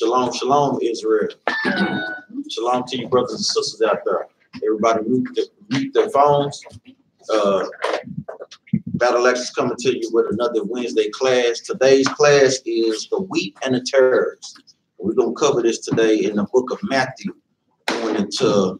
Shalom, shalom, Israel. Shalom to you, brothers and sisters out there. Everybody mute their phones. Battle Axe is coming to you with another Wednesday class. Today's class is the wheat and the tares. We're going to cover this today in the book of Matthew, going into,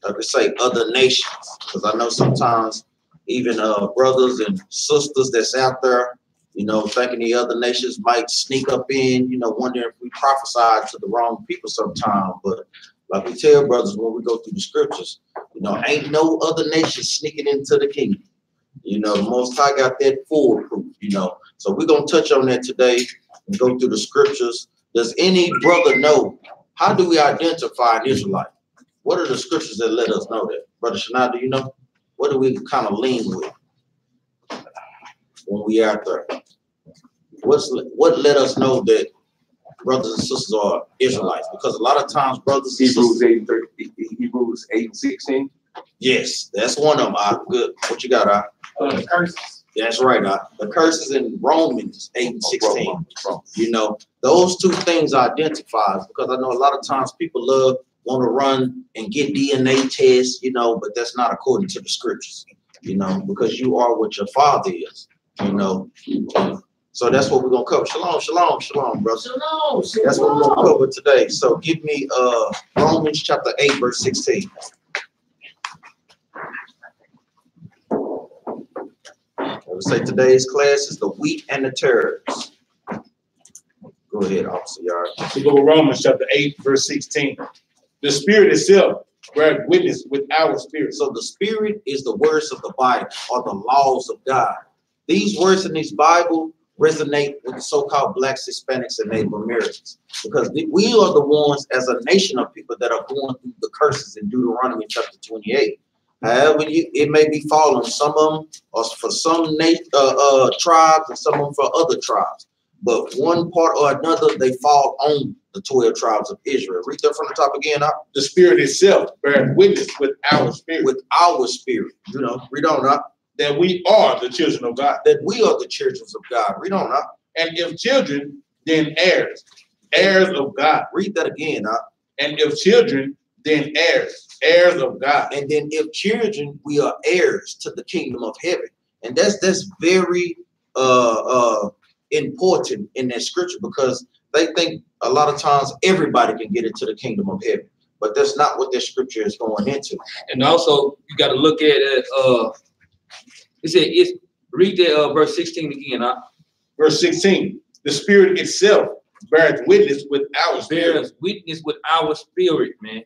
like I say, other nations. Because I know sometimes even brothers and sisters that's out there, you know, thinking the other nations might sneak up in, you know, wondering if we prophesied to the wrong people sometime. But like we tell brothers when we go through the scriptures, you know, ain't no other nation sneaking into the kingdom. You know, the Most High got that foolproof, you know. So we're going to touch on that today and go through the scriptures. Does any brother know, how do we identify an Israelite? What are the scriptures that let us know that? Brother Shana, do you know? What do we kind of lean with when we out there? What let us know that brothers and sisters are Israelites? Because a lot of times brothers and sisters... Hebrews 8:16. Yes, that's one of them. Good. What you got, The curses. That's right. The curses in Romans 8:16. You know, those two things identify, because I know a lot of times people want to run and get DNA tests, you know, but that's not according to the scriptures, you know, because you are what your father is, you know. So that's what we're gonna cover. Shalom, shalom, shalom, brother. Shalom, shalom. That's what we're gonna cover today. So give me Romans chapter 8, verse 16. I would say today's class is the wheat and the tares. Go ahead, Officer Yard. We go to Romans chapter 8, verse 16. The Spirit itself bears witness with our spirit. So the Spirit is the words of the Bible, or the laws of God. These words in this Bible resonate with the so-called Blacks, Hispanics, and Native Americans, because we are the ones as a nation of people that are going through the curses in Deuteronomy chapter 28. However, it may be falling. Some of them are for some tribes and some of them for other tribes. But one part or another, they fall on the 12 tribes of Israel. Read that from the top again. The Spirit itself bears witness with our spirit. With our spirit. You know, read on up. That we are the children of God. That we are the children of God. Read on up. And if children, then heirs. Heirs of God. Read that again up. And if children, then heirs. Heirs of God. And then if children, we are heirs to the kingdom of heaven. And that's very important in that scripture, because they think a lot of times everybody can get into the kingdom of heaven. But that's not what that scripture is going into. And also, you got to look at it. It said, read that verse 16 again. Verse 16. The Spirit itself bears witness with our spirit. Bears witness with our spirit, man.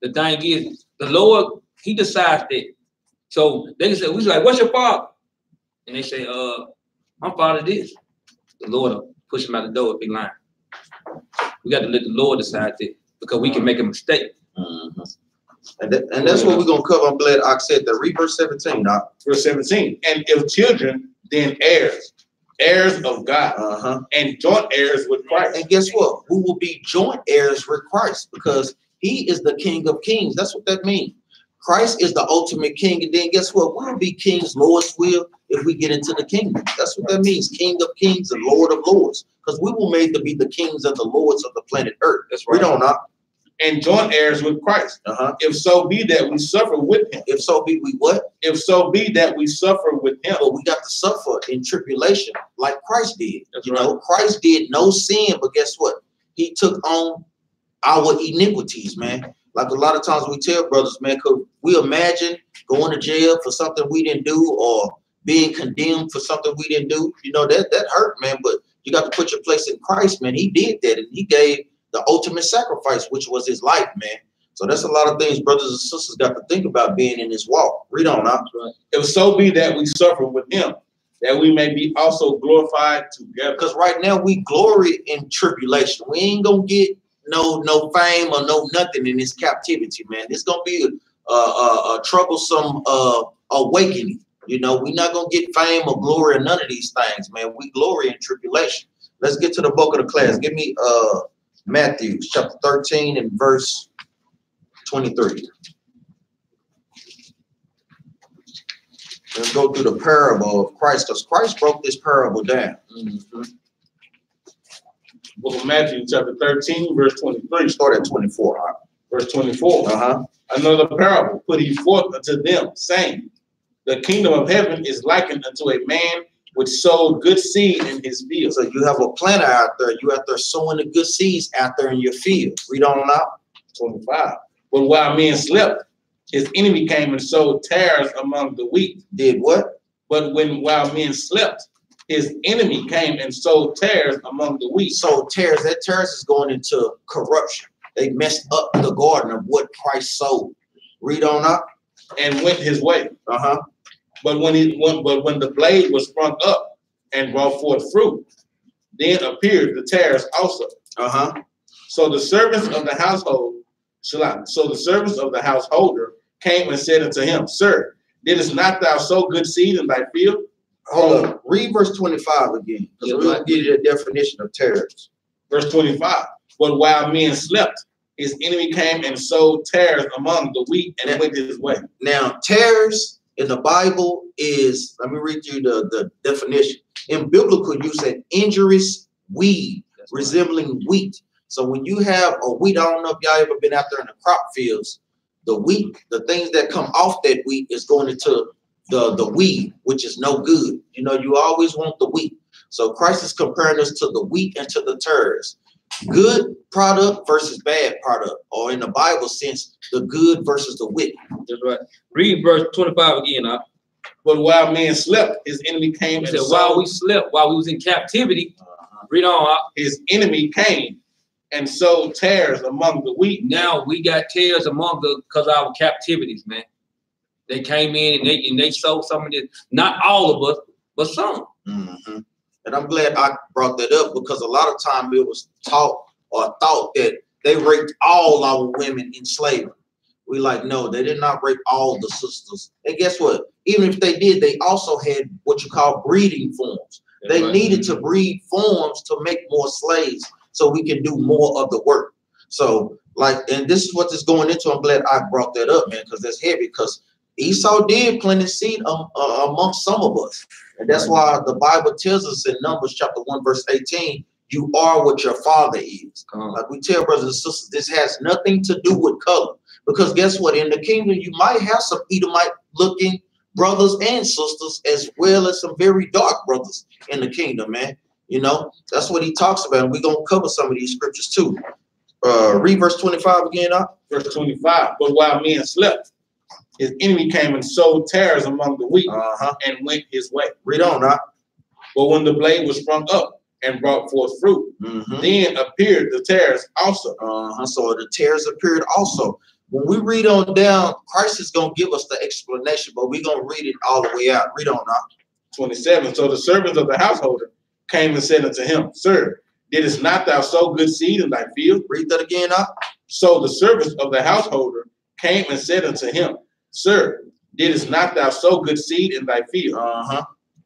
The thing is, the Lord, He decides that. So they can say, we like, what's your father? And they say, my father this. The Lord will push him out the door if he lying. We got to let the Lord decide that, because we can make a mistake. Mm-hmm. And that's what we're going to cover. I'm glad I said that. Read verse 17. Verse 17. And if children, then heirs. Heirs of God. And joint heirs with Christ. And guess what? We will be joint heirs with Christ, because He is the King of Kings. That's what that means. Christ is the ultimate king. And then guess what? We'll be kings, Lord's will, if we get into the kingdom. That's what that means. King of kings and Lord of lords. Because we were made to be the kings and the lords of the planet Earth. That's right. We don't know. And joint heirs with Christ. If so be that we suffer with him. If so be we what? If so be that we suffer with him. But we got to suffer in tribulation like Christ did. That's you right. know, Christ did no sin, but guess what? He took on our iniquities, man. Like a lot of times we tell brothers, man, could we imagine going to jail for something we didn't do, or being condemned for something we didn't do? You know, that hurt, man. But you got to put your place in Christ, man. He did that, and He gave the ultimate sacrifice, which was His life, man. So that's a lot of things brothers and sisters got to think about being in this walk. Read on now. Right. If so be that we suffer with him, that we may be also glorified together. Because right now we glory in tribulation. We ain't gonna get no fame or no nothing in this captivity, man. It's gonna be a troublesome awakening. You know, we're not gonna get fame or glory or none of these things, man. We glory in tribulation. Let's get to the bulk of the class. Give me Matthew chapter 13 and verse 23. Let's go through the parable of Christ, because Christ broke this parable down. Book of Matthew, chapter 13, verse 23. Start at 24. All right. Verse 24. Another parable put he forth unto them, saying, the kingdom of heaven is likened unto a man which sowed good seed in his field. So you have a planter out there. You out there sowing the good seeds out there in your field. Read on out. 25. But while men slept, his enemy came and sowed tares among the wheat. Did what? But while men slept, his enemy came and sowed tares among the wheat. So tares, that tares is going into corruption. They messed up the garden of what Christ sowed. Read on up. And went his way. But when the blade was sprung up and brought forth fruit, then appeared the tares also. So the servants of the household, so the servants of the householder came and said unto him, Sir, didst not thou sow good seed in thy field? Hold on. Read verse 25 again, because we're going to give you the definition of tares. Verse 25. But while men slept, his enemy came and sowed tares among the wheat and went his way. Now, tares in the Bible is, let me read you the definition. In biblical use, an injurious weed resembling wheat. So when you have a wheat, I don't know if y'all ever been out there in the crop fields, the wheat, the things that come off that wheat is going into the weed, which is no good. You know, you always want the wheat. So Christ is comparing us to the wheat and to the tares. Good product versus bad product, or in the Bible sense, the good versus the wicked. That's right. Read verse 25 again. But while men slept, his enemy came and while we slept, while we was in captivity, read on. His enemy came and sowed tares among the wheat. Now we got tares among because of our captivities, man. They came in and they sowed some of this. Not all of us, but some. And I'm glad I brought that up, because a lot of time it was taught or thought that they raped all our women in slavery. We like, no, they did not rape all the sisters. And guess what? Even if they did, they also had what you call breeding forms. They needed to breed forms to make more slaves so we can do more of the work. So like, and this is what this is going into. I'm glad I brought that up, man, because that's heavy, because Esau did plant his seed amongst some of us. And that's why the Bible tells us in Numbers chapter 1, verse 18, you are what your father is. Like we tell brothers and sisters, this has nothing to do with color. Because guess what? In the kingdom, you might have some Edomite looking brothers and sisters, as well as some very dark brothers in the kingdom, man. You know, that's what he talks about. And we're going to cover some of these scriptures too. Read verse 25 again. Verse 25. But while men slept, his enemy came and sowed tares among the wheat and went his way. Read on. But when the blade was sprung up and brought forth fruit, then appeared the tares also. So the tares appeared also. When we read on down, Christ is going to give us the explanation, but we're going to read it all the way out. Read on 27. So the servants of the householder came and said unto him, Sir, didst not thou sow good seed in thy field? Read that again. So the servants of the householder came and said unto him, Sir, didst not thou sow good seed in thy field?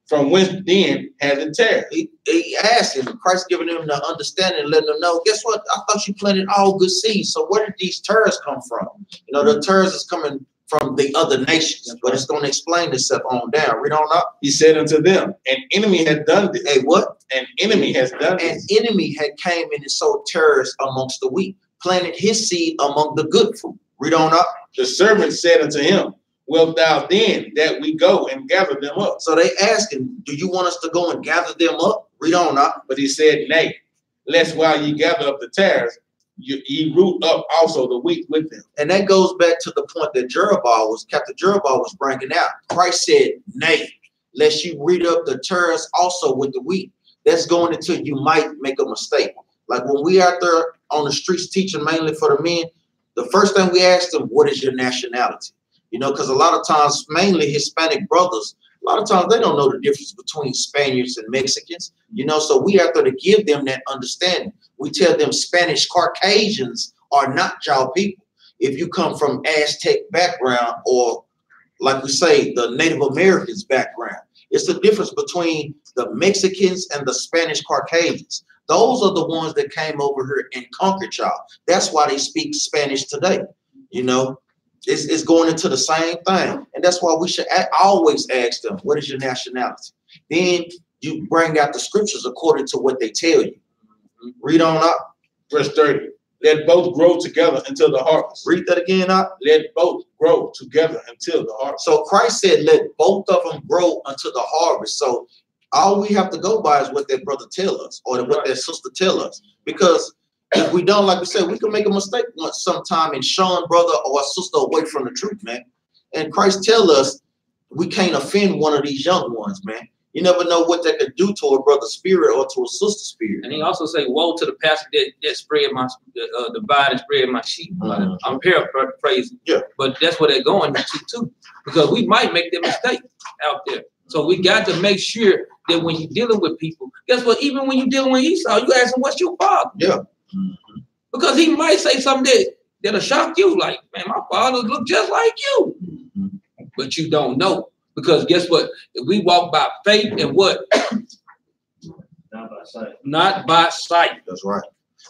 From whence then had the tares? He asked him, Christ giving him the understanding, letting them know, guess what? I thought you planted all good seeds. So where did these tares come from? You know, the tares is coming from the other nations, but it's going to explain itself on down. Read on up. He said unto them, an enemy had done this. Hey, what? An enemy has done this. An enemy had came in and sowed tares amongst the wheat, planted his seed among the good fruit. Read on up. The servant said unto him, wilt thou then that we go and gather them up? So they asked him, do you want us to go and gather them up? Read on up. But he said, nay, lest while ye gather up the tares, ye root up also the wheat with them. And that goes back to the point that Captain Jeroboam was bringing out. Christ said, nay, lest you root up the tares also with the wheat. That's going until you might make a mistake. Like when we out there on the streets teaching mainly for the men, the first thing we ask them, what is your nationality? You know, because a lot of times, mainly Hispanic brothers, a lot of times they don't know the difference between Spaniards and Mexicans, you know, so we have to give them that understanding. We tell them Spanish Caucasians are not y'all people. If you come from Aztec background, or like we say, the Native Americans background, it's the difference between the Mexicans and the Spanish Caucasians. Those are the ones that came over here and conquered y'all. That's why they speak Spanish today. You know, it's going into the same thing. And that's why we should always ask them, what is your nationality? Then you bring out the scriptures according to what they tell you. Read on up. Verse 30. Let both grow together until the harvest. Read that again up. Let both grow together until the harvest. So Christ said, let both of them grow until the harvest. So all we have to go by is what that brother tell us or what that sister tell us. Because if we don't, like we said, we can make a mistake sometime and shun brother or a sister away from the truth, man. And Christ tell us we can't offend one of these young ones, man. You never know what that could do to a brother's spirit or to a sister's spirit. And he also say, woe to the pastor that spread my divide and spread my sheep. I'm paraphrasing. Yeah. But that's what they're going to too. Because we might make that mistake out there. So we got to make sure that when you're dealing with people, guess what? Even when you're dealing with Esau, you ask him, what's your father? Yeah. Because he might say something that'll shock you. Like, man, my father look just like you. But you don't know. Because guess what? If we walk by faith and what? Not by sight. Not by sight. That's right.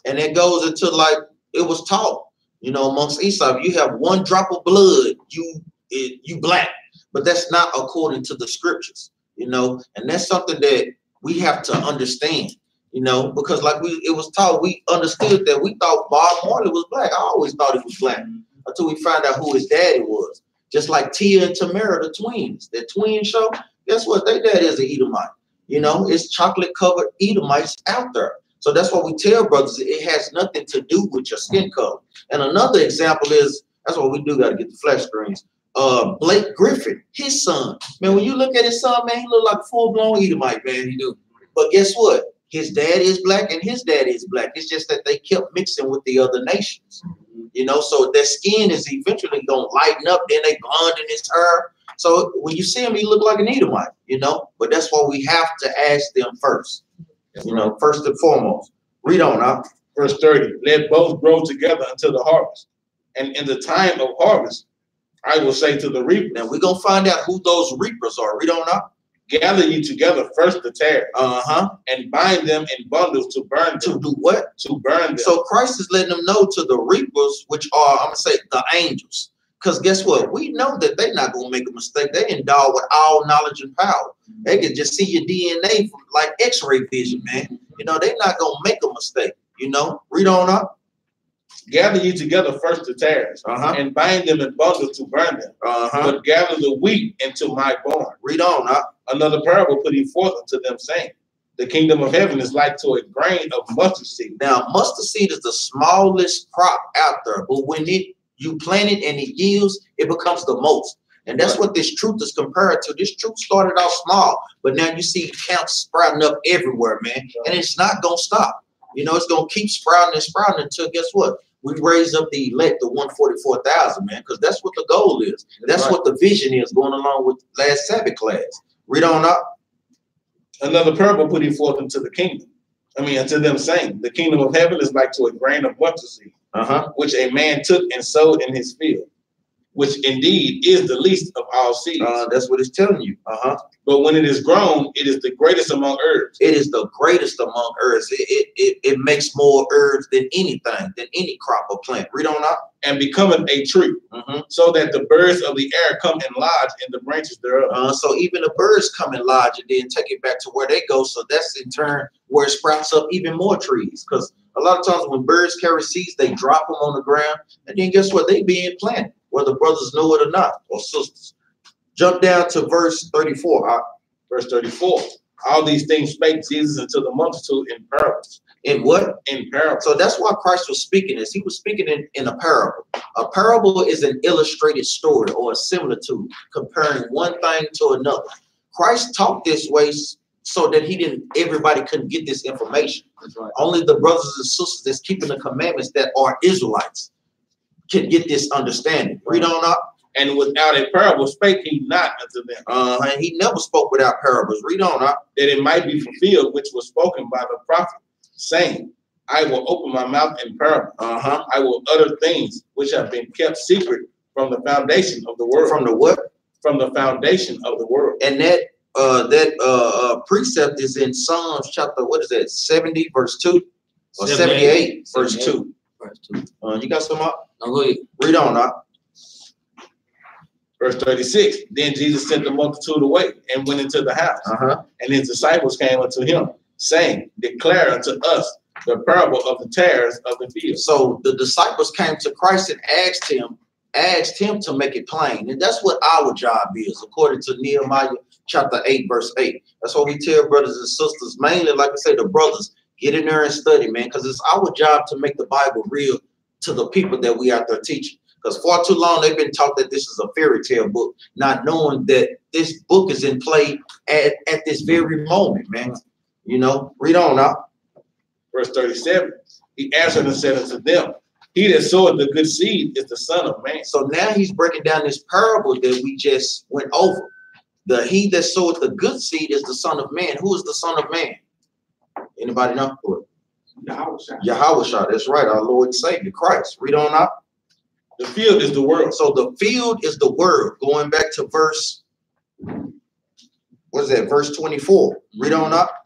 And it goes into like it was taught, you know, amongst Esau. If you have one drop of blood, you black. But that's not according to the scriptures, you know, and that's something that we have to understand, you know, because like it was taught, we understood that we thought Bob Marley was black. I always thought he was black until we found out who his daddy was. Just like Tia and Tamara, the twins, that twin show, guess what? Their dad is an Edomite. You know, it's chocolate covered Edomites out there. So that's what we tell brothers. It has nothing to do with your skin color. And another example is, that's what we do, got to get the flash screens. Blake Griffin, his son. Man, when you look at his son, man, he look like a full-blown Edomite, man. He do. But guess what? His dad is black and his dad is black. It's just that they kept mixing with the other nations. You know, so their skin is eventually going to lighten up. Then they blonde in his hair. So when you see him, he look like an Edomite, you know. But that's why we have to ask them first, you know, first and foremost. Read on now. Verse 30. Let both grow together until the harvest. And in the time of harvest, I will say to the reaper. Now we're going to find out who those reapers are. Read on now. Gather you together first the tares, and bind them in bundles to burn them. To do what? To burn them. So Christ is letting them know to the reapers, which are, I'm going to say, the angels. Because guess what? We know that they're not going to make a mistake. They're endowed with all knowledge and power. They can just see your DNA from like x-ray vision, man. You know, they're not going to make a mistake, you know. Read on up. Gather you together first the tares, and bind them in bundles to burn them. But gather the wheat into my barn. Read on up. Another parable put he forth unto them, saying, the kingdom of heaven is like to a grain of mustard seed. Now, mustard seed is the smallest crop out there, but when you plant it and it yields, it becomes the most. And that's what this truth is compared to. This truth started off small, but now you see camps sprouting up everywhere, man. And it's not going to stop. You know, it's going to keep sprouting and sprouting until, guess what? We raise up the elect to 144,000, man, because that's what the goal is. That's what the vision is, going along with last Sabbath class. Read on up. Another parable put he forth unto the kingdom. Unto them, saying, the kingdom of heaven is like to a grain of mustard seed, which a man took and sowed in his field, which indeed is the least of all seeds. That's what it's telling you. But when it is grown, it is the greatest among herbs. It is the greatest among herbs. It makes more herbs than anything, than any crop or plant. Read on up. And becometh a tree, so that the birds of the air come and lodge in the branches thereof. So even the birds come and lodge and then take it back to where they go. So that's in turn where it sprouts up even more trees. Because a lot of times when birds carry seeds, they drop them on the ground. And then guess what? They being planted, whether brothers know it or not, or sisters. Jump down to verse 34. Verse 34. All these things spake Jesus unto the multitude in parables. In what? In parables. So that's why Christ was speaking this. He was speaking in a parable. A parable is an illustrated story or a similitude, comparing one thing to another. Christ taught this way so that everybody couldn't get this information. Right. Only the brothers and sisters that's keeping the commandments that are Israelites can get this understanding. Read on up. And without a parable spake he not unto them. And he never spoke without parables. Read on up. That it might be fulfilled, which was spoken by the prophet, saying, I will open my mouth in parable. I will utter things which have been kept secret from the foundation of the world. From the what? From the foundation of the world. And that precept is in Psalms chapter, 70 verse 2? Or 78 verse 2. You got some up? No, go ahead. Read on up. Verse 36, then Jesus sent the multitude away and went into the house. And his disciples came unto him, saying, declare unto us the parable of the tares of the field. So the disciples came to Christ and asked him to make it plain. And that's what our job is, according to Nehemiah chapter 8, verse 8. That's what we tell brothers and sisters, mainly, like I say, the brothers, get in there and study, man, because it's our job to make the Bible real to the people that we out there teaching. Because far too long, they've been taught that this is a fairy tale book, not knowing that this book is in play at this very moment, man. You know, read on now. Verse 37, he answered and said unto them, he that soweth the good seed is the Son of Man. So now he's breaking down this parable that we just went over. He that soweth the good seed is the Son of Man. Who is the Son of Man? Anybody know? Yahushua. That's right, our Lord and Savior, Christ. Read on up. The field is the world. So the field is the word. Going back to verse, what is that? Verse 24. Read on up.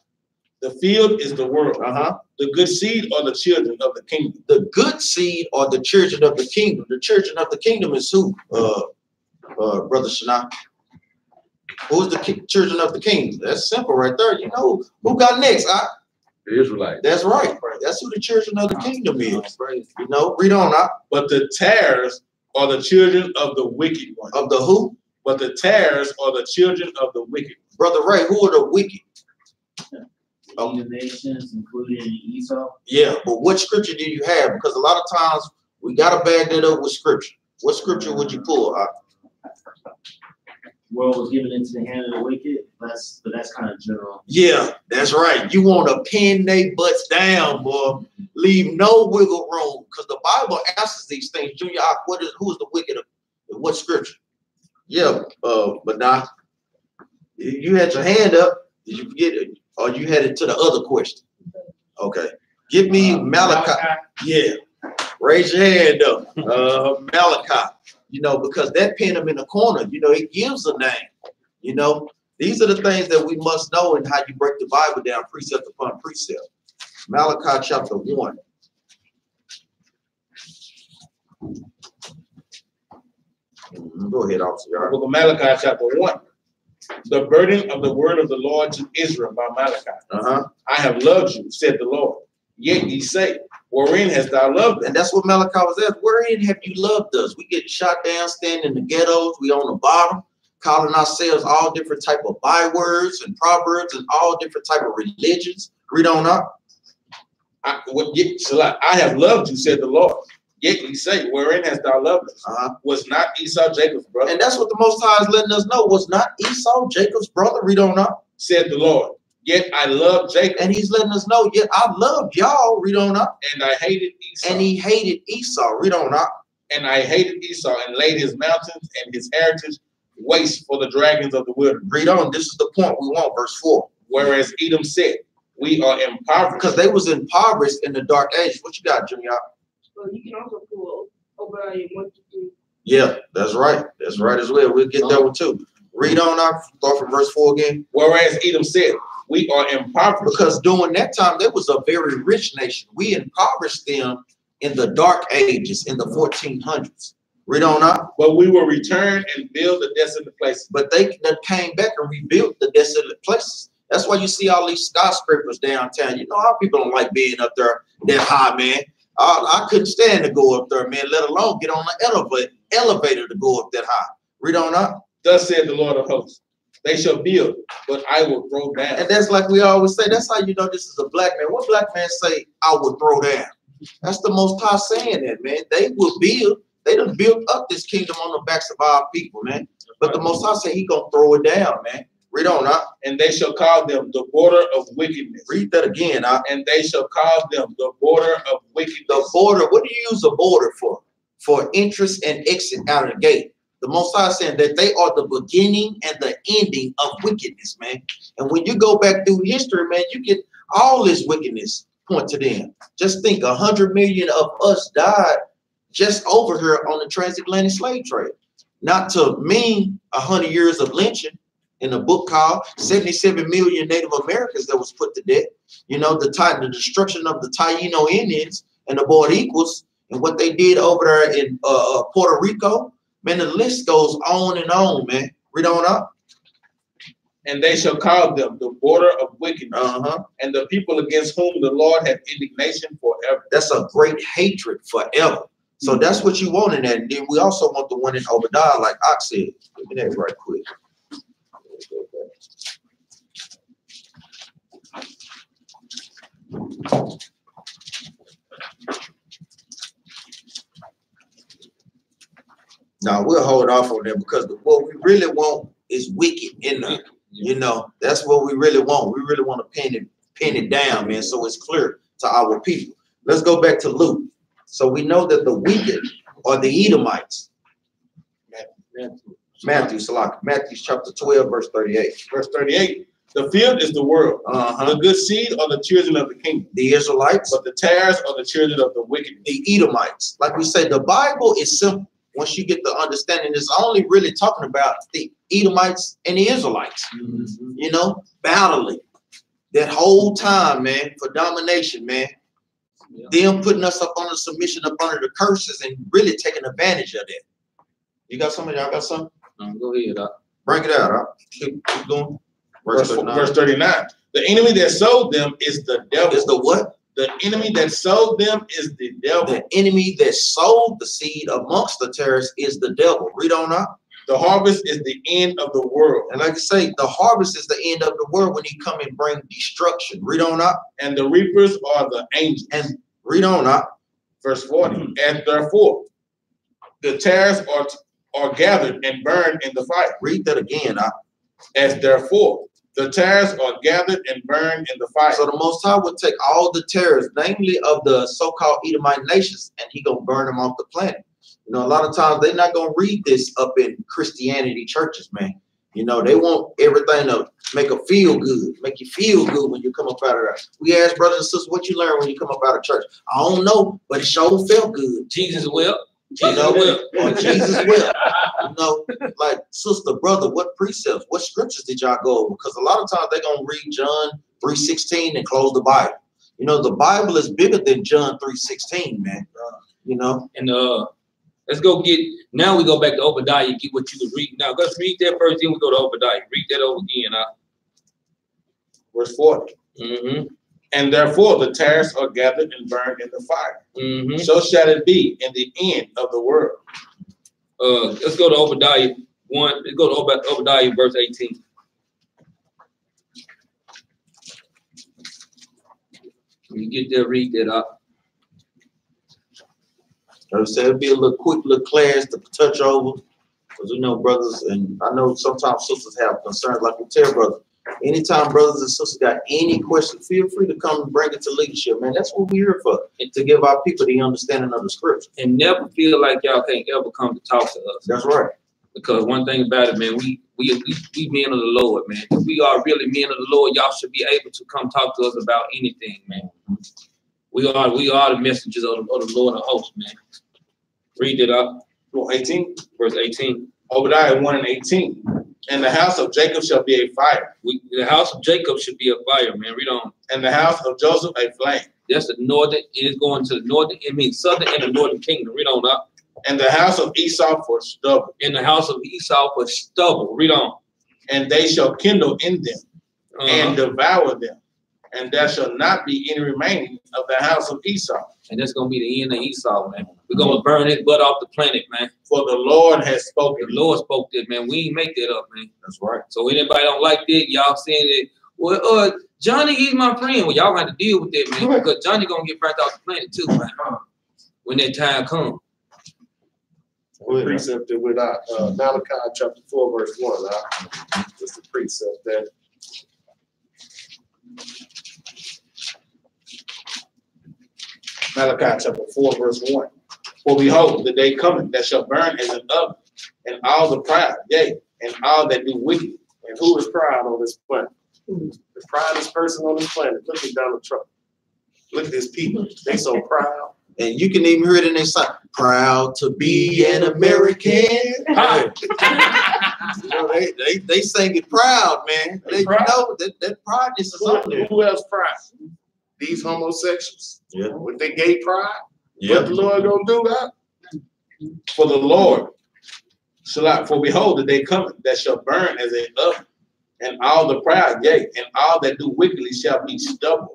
The field is the world. Uh-huh. The good seed are the children of the kingdom. The good seed are the children of the kingdom. The children of the kingdom is who? Brother Shana. Who's the children of the kingdom? That's simple right there. You know who got next? The Israelites. That's right. That's who the children of the kingdom is. You know, read on up. But the tares are the children of the wicked one. Of the who? But the tares are the children of the wicked. Brother Ray, who are the wicked? The nations, including Esau. Yeah, but what scripture do you have? Because a lot of times we gotta bag that up with scripture. What scripture would you pull? World was given into the hand of the wicked. That's kind of general. Yeah, that's right. You want to pin they butts down, boy. Leave no wiggle room, because the Bible answers these things. Junior, who is the wicked? What scripture? Yeah, but now you had your hand up. Did you forget it? Or you headed to the other question? Okay. Give me Malachi. Yeah. Raise your hand up. Malachi. You know, because that pin him in the corner, you know, it gives a name. You know, these are the things that we must know and how you break the Bible down precept upon precept. Malachi chapter 1. Go ahead, officer. Book of Malachi chapter 1. The burden of the word of the Lord to Israel by Malachi. I have loved you, said the Lord. Yet ye say, wherein hast thou loved us? And that's what Malachi was at. Wherein have you loved us? We get shot down, standing in the ghettos. We on the bottom, calling ourselves all different type of bywords and proverbs and all different type of religions. Read on up. I have loved you, said the Lord. Yet ye say, wherein hast thou loved us? Was not Esau Jacob's brother? And that's what the Most High is letting us know. Was not Esau Jacob's brother? Read on up. Said the Lord. Yet I love Jacob. And he's letting us know, yet I loved y'all. Read on up. And I hated Esau. And he hated Esau. Read on up. And I hated Esau and laid his mountains and his heritage waste for the dragons of the wilderness. Read on. This is the point we want. Verse 4. Whereas Edom said, we are impoverished. Because they was impoverished in the dark age. What you got, Junior? Well, you can also pull Obadiah 1-2. Yeah, that's right. That's right as well. We'll get that one too. Read on up. Start from verse 4 again. Whereas Edom said, we are impoverished. Because during that time, there was a very rich nation. We impoverished them in the dark ages, in the 1400s. Read on up. But we will return and build the desolate places. But they came back and rebuilt the desolate places. That's why you see all these skyscrapers downtown. You know how people don't like being up there that high, man. I couldn't stand to go up there, man, let alone get on the elevator to go up that high. Read on up. Thus said the Lord of hosts, they shall build, but I will throw down. And that's like we always say, that's how you know this is a black man. What black man say, I will throw down? That's the Most High saying that, man. They will build. They done built up this kingdom on the backs of our people, man. But the Most High say he gonna throw it down, man. Read on, and they shall call them the border of wickedness. Read that again, and they shall call them the border of wickedness. The border, what do you use a border for? For entrance and exit out of the gate. The Most High saying that they are the beginning and the ending of wickedness, man. And when you go back through history, man, you get all this wickedness point to them. Just think 100 million of us died just over here on the transatlantic slave trade. Not to mean 100 years of lynching. In a book called 77 million Native Americans that was put to death. You know, the destruction of the Taino Indians and the Boricuas and what they did over there in Puerto Rico. Man, the list goes on and on, man. Read on up. And they shall call them the border of wickedness, and the people against whom the Lord had indignation forever. That's a great hatred forever. So that's what you want in that. And then we also want the one in Obadiah, like Ox said. Give me that right quick. Now we'll hold off on that because what we really want is wicked in there. You know, that's what we really want. We really want to pin it down, man, so it's clear to our people. Let's go back to Luke. So we know that the wicked are the Edomites. Matthew chapter 12, verse 38. Verse 38. The field is the world. The good seed are the children of the kingdom. The Israelites. But the tares are the children of the wicked. The Edomites. Like we say, the Bible is simple. Once you get the understanding, it's only really talking about the Edomites and the Israelites. You know, battling that whole time, man, for domination, man. Them putting us up under submission, up under the curses, and really taking advantage of that. You got something? Y'all got something? Go ahead. Bring it out. Keep going. Verse 39. The enemy that sold them is the devil. Is the what? The enemy that sold them is the devil. The enemy that sowed the seed amongst the tares is the devil. Read on up. The harvest is the end of the world. And like I say, the harvest is the end of the world when he come and bring destruction. Read on up. And the reapers are the angels. And read on up. Verse 40. And therefore, the tares are gathered and burned in the fire. Read that again up. As therefore, the tares are gathered and burned in the fire. So the Most High would take all the tares, namely of the so-called Edomite nations, and he gonna burn them off the planet. You know, a lot of times they're not gonna read this up in Christianity churches, man. You know, they want everything to make you feel good when you come up out of there. We ask brothers and sisters, what you learn when you come up out of church? I don't know, but it sure felt good. Jesus will. You know, or Jesus will. You know, like sister, brother, what precepts, what scriptures did y'all go over? Because a lot of times they're gonna read John 3:16 and close the Bible. You know, the Bible is bigger than John 3:16, man. You know. And let's go now we go back to Obadiah, get what you was reading. Now let's read that first, then we go to Obadiah. Read that over again. Verse 40. And therefore the tares are gathered and burned in the fire. So shall it be in the end of the world. Let's go to Obadiah 1. Let's go to Obadiah verse 18. When you get there, read that up. I said it'd be a little quick little class to touch over. Because we know brothers, and I know sometimes sisters have concerns, like we tell brothers. Anytime brothers and sisters got any questions, feel free to come and bring it to leadership, man. That's what we're here for, to give our people the understanding of the scripture. And never feel like y'all can't ever come to talk to us. That's right. Because one thing about it, man, we men of the Lord, man. If we are really men of the Lord, y'all should be able to come talk to us about anything, man. We are the messengers of the Lord of hosts, man. Read it up. 18. Verse 18. Obadiah 1:18. And the house of Jacob shall be a fire. The house of Jacob should be a fire, man. Read on. And the house of Joseph a flame. That's the northern. It is going to the northern. It means southern and the northern kingdom. Read on up. And the house of Esau for stubble. In the house of Esau for stubble. Read on. And they shall kindle in them and devour them. And there shall not be any remaining of the house of Esau. And that's going to be the end of Esau, man. We're going to burn it butt off the planet, man. For the Lord has spoken. The Lord spoke that, man. We ain't make that up, man. That's right. So anybody don't like that, y'all saying that, well, Johnny is my friend. Well, y'all have to deal with that, man. Because Johnny going to get burnt off the planet too, man. When that time comes. Precept with Malachi chapter 4, verse 1. Just a precept there. Malachi chapter 4, verse 1. For behold, the day cometh that shall burn as an oven, and all the proud, yea, and all that do wicked. And who is proud on this planet? The proudest person on this planet. Look at Donald Trump. Look at his people. They so proud. And you can even hear it in their song. Proud to be an American. You know, they sing it proud, man. They proud. know that pride is something. Who else proud? These homosexuals. Yeah. With their gay pride. Yeah. What the Lord gonna do that? For the Lord for behold, the day cometh that shall burn as an oven, and all the proud, yea, and all that do wickedly shall be stubble.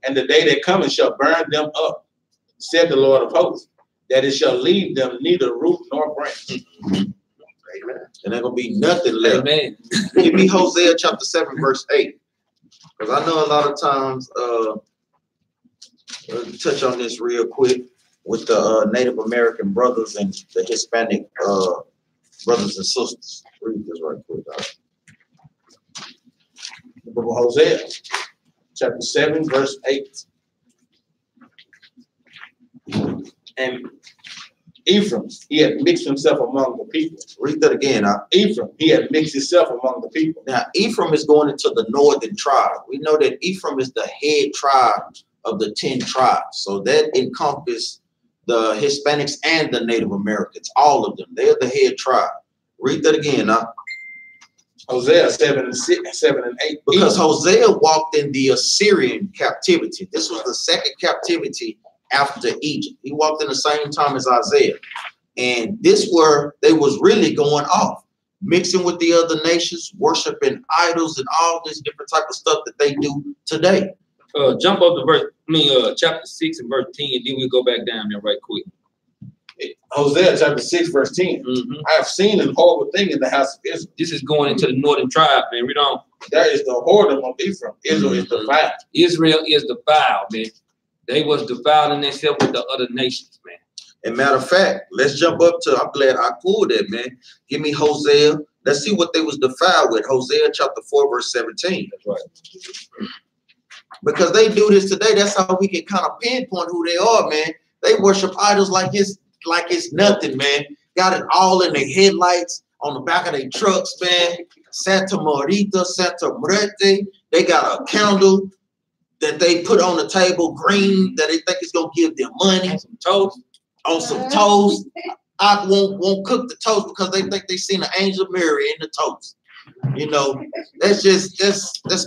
And the day that cometh shall burn them up, said the Lord of hosts, that it shall leave them neither root nor branch. Amen. And there gonna be nothing left. Amen. Give me Hosea chapter 7, verse 8. Because I know a lot of times, touch on this real quick with the Native American brothers and the Hispanic brothers and sisters. Read this right quick. The book of Hosea, chapter 7, verse 8. And Ephraim, he had mixed himself among the people. Read that again. Ephraim, he had mixed himself among the people. Now, Ephraim is going into the northern tribe. We know that Ephraim is the head tribe of the 10 tribes. So that encompasses the Hispanics and the Native Americans, all of them. They're the head tribe. Read that again. Hosea 7 and 8. Because Hosea walked in the Assyrian captivity. This was the second captivity after Egypt. He walked in the same time as Isaiah. And this where they was really going off, mixing with the other nations, worshiping idols and all this different type of stuff that they do today. Jump up to chapter 6 and verse 10, and then we'll go back down there right quick. Hosea chapter 6, verse 10. I have seen an horrible thing in the house of Israel. This is going into the northern tribe, man. Read on. That is the whoredom of Ephraim. Israel is defiled. Israel is defiled, man. They was defiling themselves with the other nations, man. And matter of fact, let's jump up to, I'm glad I pulled that, man. Give me Hosea. Let's see what they was defiled with. Hosea chapter 4, verse 17. That's right. Because they do this today. That's how we can kind of pinpoint who they are, man. They worship idols like it's nothing, man. Got it all in their headlights, on the back of their trucks, man. Santa Marita, Santa Muerte. They got a candle that they put on the table, green, that they think is gonna give them money. On some toast. On some toast. I won't cook the toast because they think they seen an angel Mary in the toast. You know, that's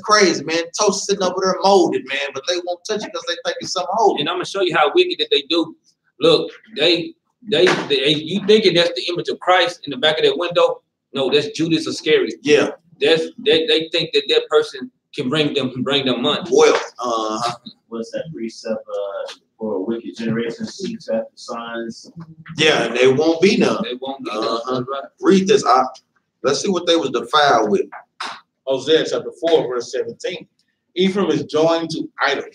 crazy, man. Toast sitting over there molded, man, but they won't touch it because they think it's something holy. And I'm gonna show you how wicked that they do. Look, they you thinking that's the image of Christ in the back of that window? No, that's Judas Iscariot. Yeah. They think that person can bring them money. Wealth. What's that precept for a wicked generation seeks after signs? Yeah, and they won't be none. They won't be none. Right. Read this. Let's see what they was defiled with. Hosea chapter 4, verse 17. Ephraim is joined to idols.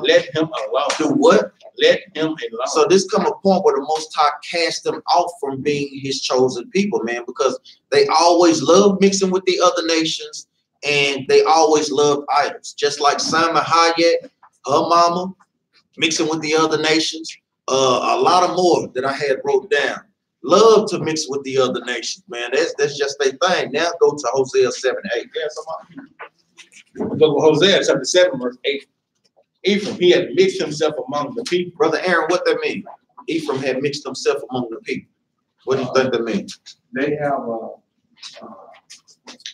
Let him alone. Do what? Let him alone. So this come a point where the Most High cast them off from being his chosen people, man, because they always loved mixing with the other nations and they always loved idols. Just like Simon Hayek, her mama, mixing with the other nations. A lot of more that I had wrote down. Love to mix with the other nations, man. That's just their thing. Now go to Hosea 7, 8. Yeah, The book of Hosea chapter 7, verse 8. Ephraim, he had mixed himself among the people. Brother Aaron, what that mean? Ephraim had mixed himself among the people. What do you think that means? They have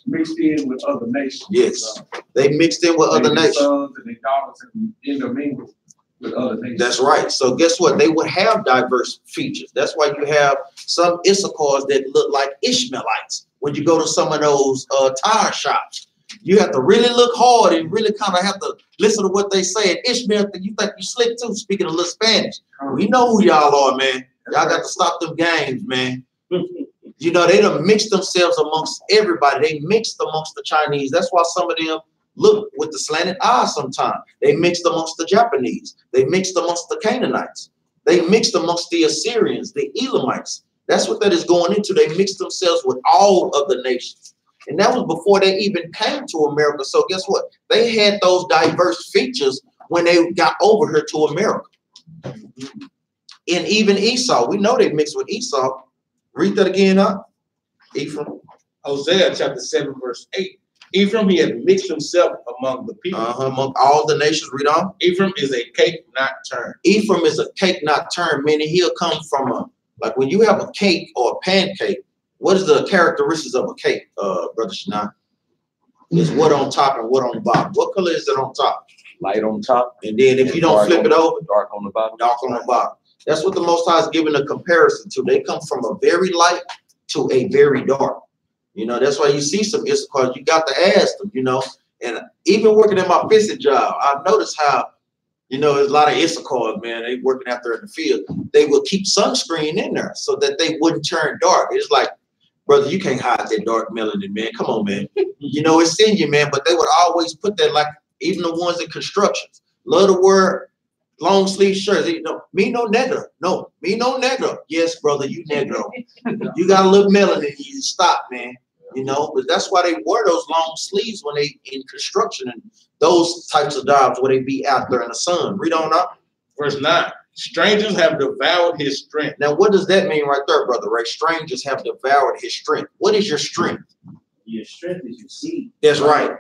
mixed in with other nations. Yes, they mixed in with other nations. Sons and their daughters and intermingled with other nations. That's right. So guess what? They would have diverse features. That's why you have some Issachars that look like Ishmaelites. When you go to some of those tire shops, you have to really look hard and really kind of have to listen to what they say. And Ishmael, you think you slick too, speaking a little Spanish. We know who y'all are, man. Y'all got to stop them games, man. You know, they done mixed themselves amongst everybody. They mixed amongst the Chinese. That's why some of them look with the slanted eye sometimes. They mixed amongst the Japanese. They mixed amongst the Canaanites. They mixed amongst the Assyrians, the Elamites. That's what that is going into. They mixed themselves with all of the nations. And that was before they even came to America. So guess what? They had those diverse features when they got over here to America. And even Esau, we know they mixed with Esau. Read that again, Ephraim. Hosea chapter 7, verse 8. Ephraim, he had mixed himself among the people. Among all the nations, read on. Ephraim is a cake not turned. Ephraim is a cake not turned, meaning he'll come from like when you have a cake or a pancake, what is the characteristics of a cake, Brother Shana? It's what on top and what on the bottom. What color is it on top? Light on top. And then if you don't flip it over, dark on the bottom. Dark on the bottom. That's what the Most High is giving a comparison to. They come from a very light to a very dark. You know, that's why you see some Issachars. You got to ask them, you know. And even working at my fishing job, I've noticed how, you know, there's a lot of Issachars, man. They working out there in the field. They will keep sunscreen in there so that they wouldn't turn dark. It's like, brother, you can't hide that dark melanin, man. Come on, man. You know, it's in you, man. But they would always put that, like, even the ones in constructions. Love to wear long sleeve shirts. You know, me no negro. No, me no negro. Yes, brother, you negro. You got a little melanin in you. Stop, man. You know, but that's why they wear those long sleeves when they in construction and those types of jobs where they be out there in the sun. Read on up. Verse 9. Strangers have devoured his strength. Now, what does that mean right there, brother Ray? Strangers have devoured his strength. What is your strength? Your strength is your seed. That's right.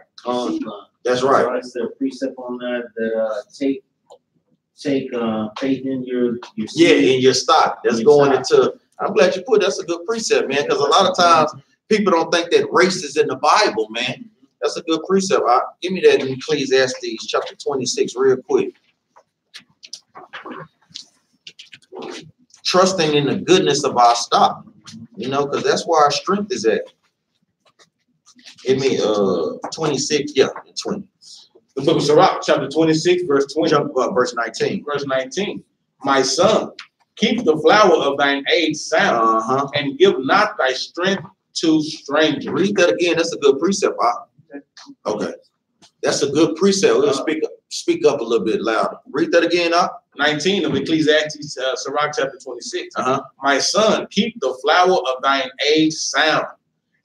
That's So right. that's the precept on that. Take faith in your Yeah, seed. in your stock. That's Your going stock. into. I'm glad you put. That's a good precept, man. Because a lot of times people don't think that race is in the Bible, man. That's a good precept. Give me that in Ecclesiastes chapter 26 real quick. Trusting in the goodness of our stock, you know, because that's where our strength is at. Give me 26, yeah, 20. The book of Sirach, chapter 26, verse 20. Jump verse 19. Verse 19. My son, keep the flower of thine age sound, and give not thy strength to strangers. Read that again. That's a good precept. Okay. That's a good precept. We'll speak up a little bit louder. Read that again, 19 of Ecclesiastes, Sirach chapter 26. My son, keep the flower of thine age sound,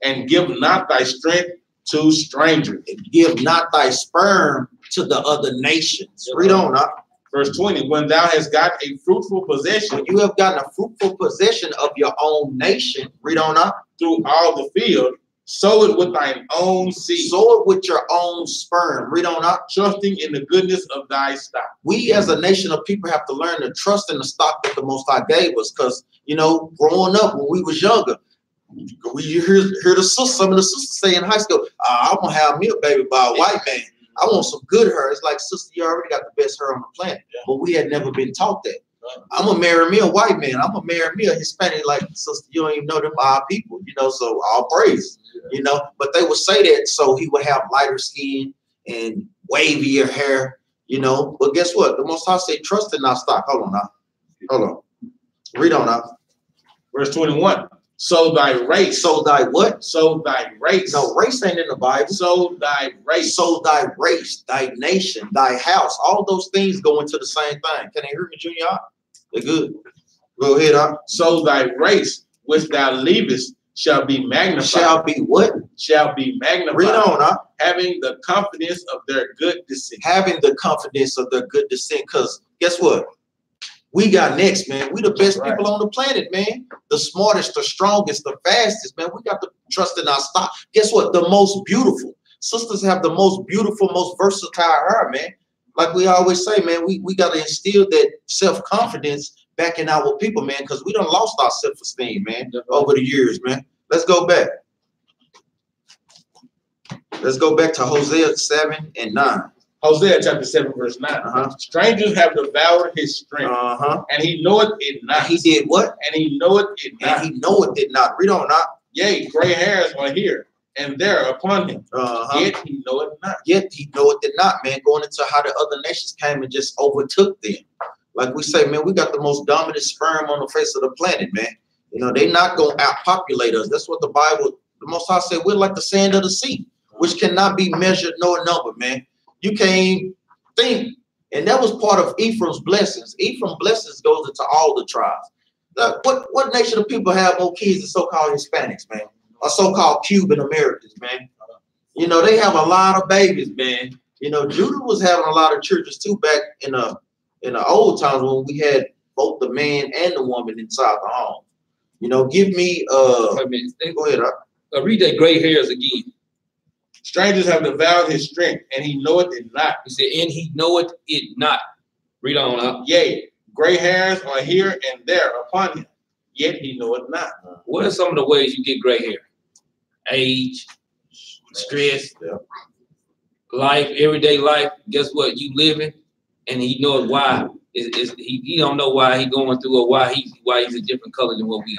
and give not thy strength to strangers. Give not thy sperm to the other nations. Read on, Verse 20, when thou hast got a fruitful possession. When you have gotten a fruitful possession of your own nation. Read on, through all the field, sow it with thine own seed. Sow it with your own sperm. Read on, trusting in the goodness of thy stock. We as a nation of people have to learn to trust in the stock that the Most High gave us. Because, you know, growing up when we was younger, we hear the sisters, some of the sisters say in high school, I want to have me a baby by a white man. I want some good hair. It's like, sister, you already got the best hair on the planet. But we had never been taught that. I'm going to marry me a white man. I'm going to marry me a Hispanic. Like, sister, you don't even know them our people, you know, so all praise, you know. But they would say that so he would have lighter skin and wavier hair, you know. But guess what? The Most High said, trust in our stock. Hold on now. Hold on. Read on now. Verse 21. So thy race. So thy what? So thy race. No, race ain't in the Bible. So thy race. So thy race, thy nation, thy house. All those things go into the same thing. Can they hear me, Junior? They're good. Go ahead, So thy race, which thou leavest, shall be magnified. Shall be what? Shall be magnified. Read on, having the confidence of their good descent. Having the confidence of their good descent. Because guess what? We got next, man. We the best people on the planet, man. The smartest, the strongest, the fastest, man. We got to trust in our stock. Guess what? The most beautiful. Sisters have the most beautiful, most versatile hair, man. Like we always say, man, we got to instill that self-confidence back in our people, man, because we done lost our self-esteem, man, over the years, man. Let's go back. Let's go back to Hosea 7 and 9. Hosea chapter 7, verse 9. Strangers have devoured his strength, and he knoweth it not. He did what? And he knoweth it not. And he knoweth it not. Read on, Yea, gray hairs are here and there upon him. Yet he knoweth not. Yet he knoweth it not, man. Going into how the other nations came and just overtook them. Like we say, man, we got the most dominant sperm on the face of the planet, man. You know, they not going to outpopulate us. That's what the Bible, the Most High said, we're like the sand of the sea, which cannot be measured nor numbered, man. You can't think. And that was part of Ephraim's blessings. Ephraim's blessings goes into all the tribes. What nation of people have more kids than so-called Hispanics, man? Or so-called Cuban Americans, man? You know, they have a lot of babies, man. You know, Judah was having a lot of churches too back in the old times when we had both the man and the woman inside the home. You know, give me Wait a minute. go ahead. Read that gray hairs again. Strangers have devoured his strength, and he knoweth it not. He said, and he knoweth it not. Read on up. Yea, gray hairs are here and there upon him, yet he knoweth not. What are some of the ways you get gray hair? Age, stress, life, everyday life. Guess what? You living, and he knows why. He don't know why he going through or why he's a different color than what we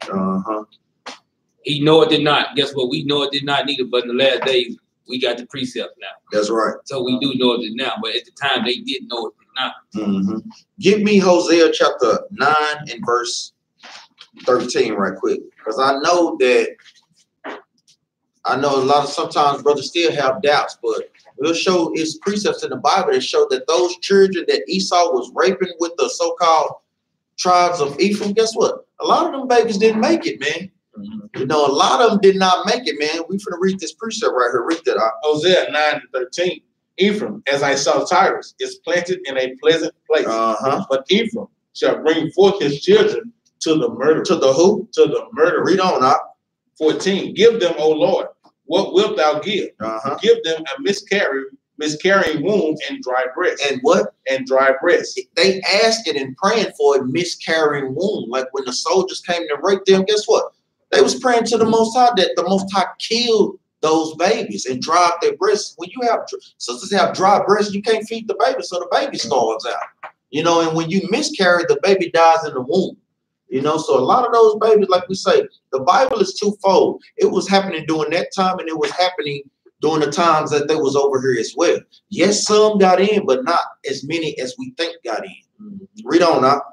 are. He know it did not. Guess what? We know it did not neither, but in the last days, we got the precept now. That's right. So we do know it did now, but at the time, they didn't know it did not. Mm-hmm. Give me Hosea chapter 9 and verse 13 right quick. Because I know a lot of sometimes brothers still have doubts, but we'll show his precepts in the Bible that show that those children that Esau was raping with the so-called tribes of Ephraim, guess what? A lot of them babies didn't make it, man. You know, a lot of them did not make it, man. We finna read this precept right here. Read that out. Hosea 9 and 13. Ephraim, as I saw Tyrus, is planted in a pleasant place. But Ephraim shall bring forth his children to the murder. To the who? To the murder. Read on out. 14. Give them, O Lord, what wilt thou give? Give them a miscarrying womb and dry breast. And what? And dry breast. They asking and praying for a miscarrying womb. Like when the soldiers came to rape them, guess what? They was praying to the Most High that the Most High killed those babies and dry up their breasts. When you have sisters have dry breasts, you can't feed the baby, so the baby starves out. You know, and when you miscarry, the baby dies in the womb. You know, so a lot of those babies, like we say, the Bible is twofold. It was happening during that time, and it was happening during the times that they was over here as well. Yes, some got in, but not as many as we think got in. Read on now.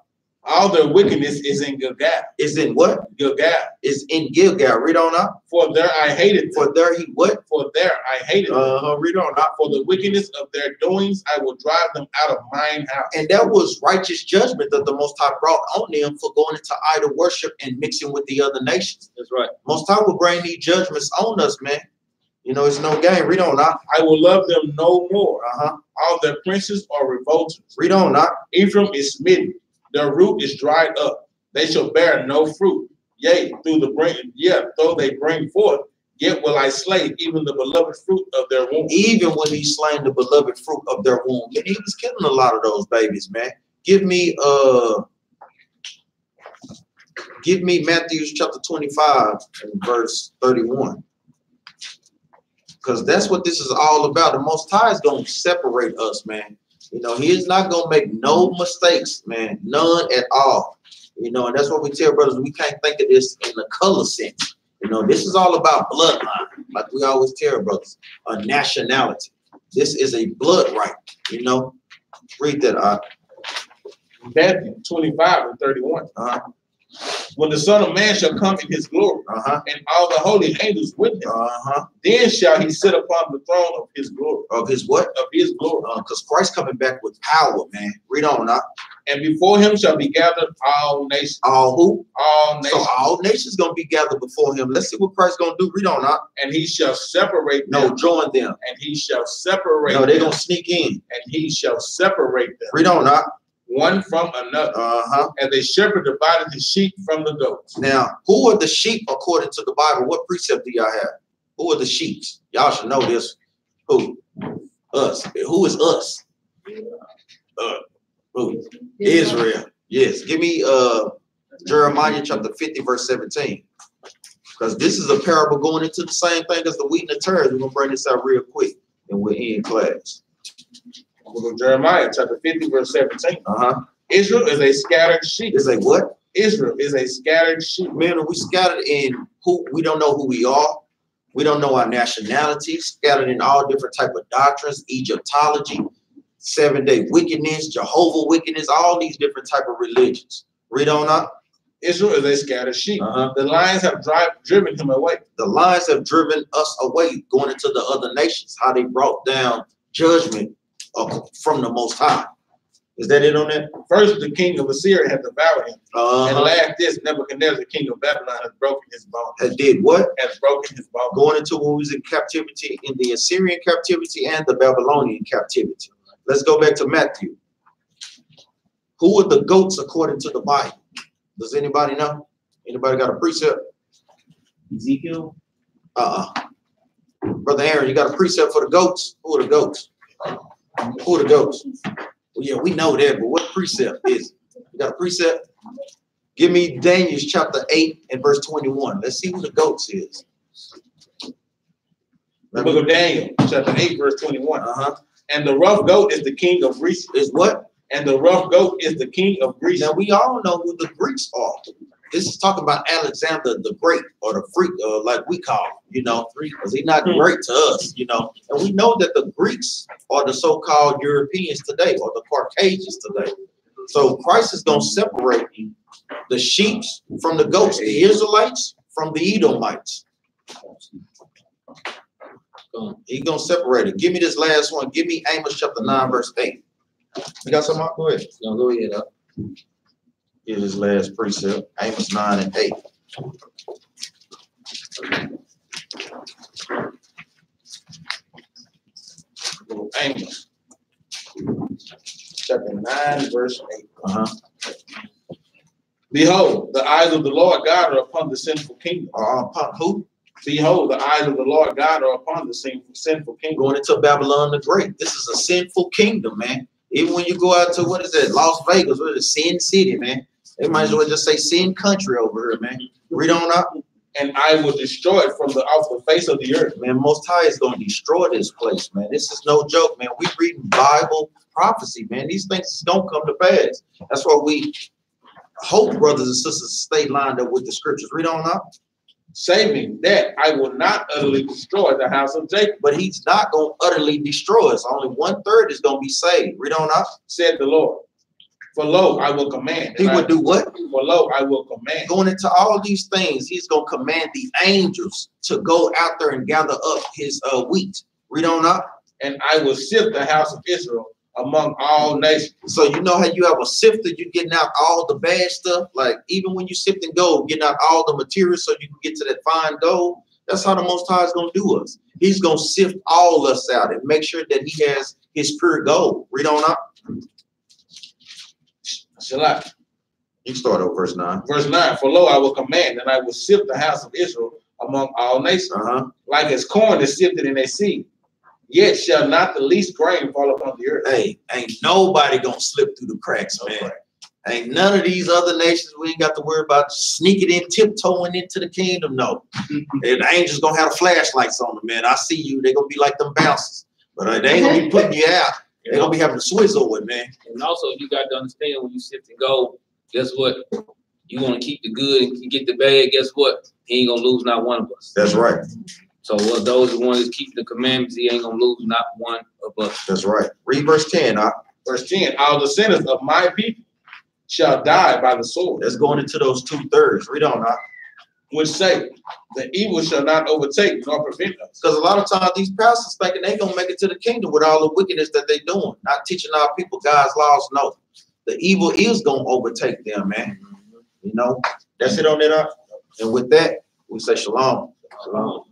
All their wickedness is in Gilgal. Is in what? Gilgal. Is in Gilgal. Read on now. For there I hated them. For there he what? For there I hated them. Read on now. For the wickedness of their doings, I will drive them out of mine house. And that was righteous judgment that the Most High brought on them for going into idol worship and mixing with the other nations. That's right. Most High will bring these judgments on us, man. You know, it's no game. Read on now. I will love them no more. All their princes are revolters. Read on now. Ephraim is smitten. Their root is dried up. They shall bear no fruit. Yea, though they bring forth, yet will I slay even the beloved fruit of their womb. Even when he slain the beloved fruit of their womb. And he was killing a lot of those babies, man. Give me Matthew chapter 25 and verse 31. Because that's what this is all about. The Most High is going to separate us, man. You know, he is not going to make no mistakes, man. None at all. You know, and that's what we tell brothers. We can't think of this in the color sense. You know, this is all about bloodline. Like we always tell brothers, a nationality. This is a blood right, you know. Read that out. Matthew 25 and 31. When the Son of Man shall come in his glory, and all the holy angels with him, then shall he sit upon the throne of his glory. Of his what? Of his glory. Because Christ coming back with power, man. Read on now. And before him shall be gathered all nations. All who? All nations. So all nations going to be gathered before him. Let's see what Christ going to do. Read on now. And he shall separate them. No, join them. And he shall separate them. No, they're going to sneak in. And he shall separate them. Read on now. One from another. And the shepherd divided the sheep from the goats. Now, who are the sheep according to the Bible? What precept do y'all have? Who are the sheep? Y'all should know this. Who? Us. Who is us? Who? Israel. Yes. Give me Jeremiah chapter 50, verse 17. Because this is a parable going into the same thing as the wheat and the tares. We're going to bring this out real quick and we're in class. We'll go Jeremiah chapter 50, verse 17. Israel is a scattered sheep. Is a what? Israel is a scattered sheep. Man, we scattered in who we don't know who we are. We don't know our nationality. Scattered in all different type of doctrines, Egyptology, 7-day wickedness, Jehovah wickedness, all these different type of religions. Read on up. Israel is a scattered sheep. The lions have driven him away. The lions have driven us away, going into the other nations. How they brought down judgment from the Most High. Is that it on that? First, the king of Assyria had devoured him. And last, this Nebuchadnezzar, the king of Babylon, has broken his bone. Has did what? Has broken his bone. Going into when we was in captivity, in the Assyrian captivity and the Babylonian captivity. Let's go back to Matthew. Who are the goats according to the Bible? Does anybody know? Anybody got a precept? Ezekiel? Brother Aaron, you got a precept for the goats? Who are the goats? Who are the goats? Well, yeah, we know that, but what precept is it? You got a precept? Give me Daniel chapter 8 and verse 21. Let's see who the goats is. The book of Daniel, chapter 8, verse 21. And the rough goat is the king of Greece. Is what? And the rough goat is the king of Greece. Now, we all know who the Greeks are. this is talking about Alexander the Great, or the freak, like we call him, you know, because he's not great to us, you know. And we know that the Greeks are the so-called Europeans today, or the Caucasians today. So Christ is going to separate the sheep from the goats, the Israelites from the Edomites. He's going to separate it. Give me this last one. Give me Amos chapter 9, verse 8. You got some? Go ahead. No, go ahead. Give this last precept. Amos 9 and 8. Amos chapter 9, verse 8. Behold, the eyes of the Lord God are upon the sinful kingdom. Upon who? Behold, the eyes of the Lord God are upon the sinful kingdom. Going into Babylon the Great. This is a sinful kingdom, man. Even when you go out to, what is that, Las Vegas, what is it, Sin City, man. They might as well just say Sin Country over here, man. Read on up. And I will destroy it from off the face of the earth. Man, Most High is going to destroy this place, man. This is no joke, man. We reading Bible prophecy, man. These things is going to come to pass. That's why we hope, brothers and sisters, stay lined up with the scriptures. Read on up. Saving that I will not utterly destroy the house of Jacob. But he's not going to utterly destroy us. Only 1/3 is going to be saved. Read on up. Said the Lord. For lo, I will command. He would do what? For lo, I will command. Going into all these things, he's going to command the angels to go out there and gather up his wheat. Read on up. And I will sift the house of Israel among all nations. So you know how you have a sifter, you're getting out all the bad stuff. Like even when you sifting gold, getting out all the materials so you can get to that fine gold. That's how the Most High is going to do us. He's going to sift all us out and make sure that he has his pure gold. Read on up. Shall I? You start over verse 9. Verse 9. For lo, I will command, and I will sift the house of Israel among all nations, like as corn is sifted in a sea. Yet shall not the least grain fall upon the earth. Hey, ain't nobody gonna slip through the cracks, man. Ain't none of these other nations, we ain't got to worry about sneaking in, tiptoeing into the kingdom. No. And the angels gonna have flashlights on them, man. I see you. They're gonna be like them bouncers. But they ain't gonna be putting you out. They're gonna be having to swizzle with, man. And also, you got to understand when you sift and gold, guess what? You want to keep the good and you get the bad, guess what? He ain't gonna lose not one of us. That's right. So those are the ones that keep the commandments, he ain't gonna lose not one of us. That's right. Read verse 10. Verse 10. All the sinners of my people shall die by the sword. That's going into those 2/3. Read on. Which say, the evil shall not overtake nor prevent us. Because a lot of times these pastors thinking they gonna make it to the kingdom with all the wickedness that they doing, not teaching our people God's laws. No, the evil is gonna overtake them, man. You know, that's it on that. And with that, we say shalom. Shalom.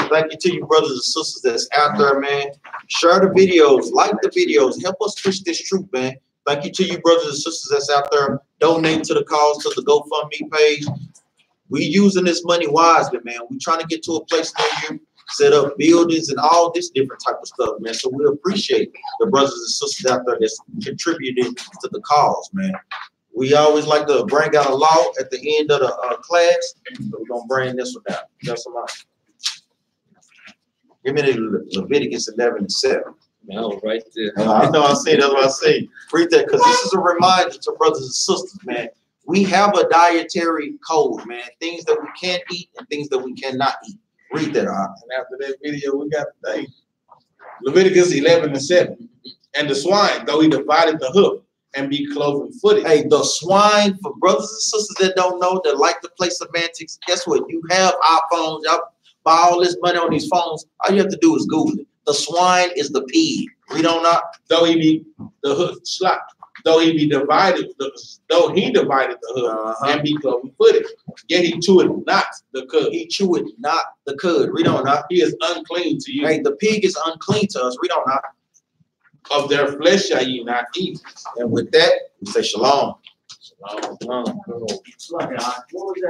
Thank you to you brothers and sisters that's out there, man. Share the videos, like the videos, help us push this truth, man. Thank you to you brothers and sisters that's out there donating to the cause, to the GoFundMe page. We using this money wisely, man. We trying to get to a place near you, set up buildings and all this different type of stuff, man. So we appreciate the brothers and sisters out there that's contributing to the cause, man. We always like to bring out a law at the end of the class, so we're gonna bring this one out. That's a lot. Give me the Leviticus 11:7. Man, I was right there. I know I see it. That's what I see. Read that, because this is a reminder to brothers and sisters, man. We have a dietary code, man. Things that we can eat and things that we cannot eat. Read that, And after that video, we got the thing. Leviticus 11:7. And the swine, though he divided the hoof and be cloven-footed. Hey, the swine, for brothers and sisters that don't know, that like to play semantics, guess what? You have iPhones. Y'all buy all this money on these phones. All you have to do is Google it. The swine is the pig. Read on up. Though he be the hoof slot. Though he be divided, though he divided the hoof and be cloven-footed, yet he cheweth not the cud. He cheweth not the cud. Read on up. He is unclean to you. Hey, the pig is unclean to us. Read on up. Of their flesh shall ye not eat. And with that, we say shalom. Shalom. What was that?